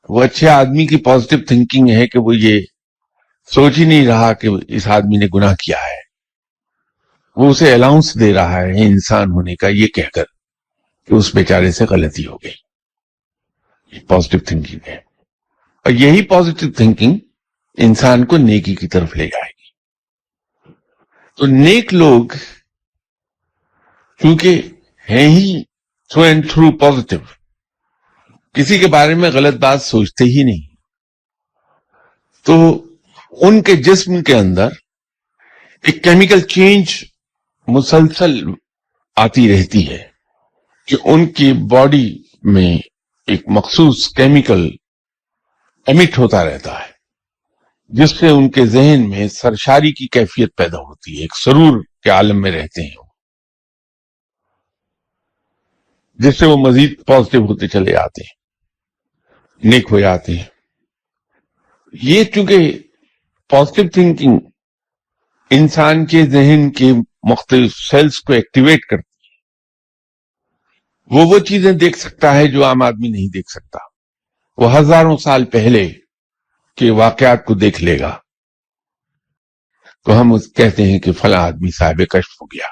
وہ اچھے آدمی کی پازیٹو تھنکنگ ہے کہ وہ یہ سوچ ہی نہیں رہا کہ اس آدمی نے گناہ کیا ہے، وہ اسے الاؤنس دے رہا ہے انسان ہونے کا، یہ کہہ کر کہ اس بیچارے سے غلطی ہو گئی۔ پازیٹو تھنکنگ ہے، اور یہی پازیٹو تھنکنگ انسان کو نیکی کی طرف لے جائے گی۔ تو نیک لوگ چونکہ ہیں ہی تھرو اینڈ تھرو پازیٹو، کسی کے بارے میں غلط بات سوچتے ہی نہیں، تو ان کے جسم کے اندر ایک کیمیکل چینج مسلسل آتی رہتی ہے کہ ان کی باڈی میں ایک مخصوص کیمیکل ایمٹ ہوتا رہتا ہے، جس سے ان کے ذہن میں سرشاری کی کیفیت پیدا ہوتی ہے، ایک سرور کے عالم میں رہتے ہیں، جس سے وہ مزید پازیٹو ہوتے چلے آتے ہیں، نیک ہو جاتے ہیں۔ یہ چونکہ پازیٹو تھنکنگ انسان کے ذہن کے مختلف سیلز کو ایکٹیویٹ کرتی ہے، وہ چیزیں دیکھ سکتا ہے جو عام آدمی نہیں دیکھ سکتا، وہ ہزاروں سال پہلے کے واقعات کو دیکھ لے گا، تو ہم کہتے ہیں کہ فلاں آدمی صاحب کشف ہو گیا۔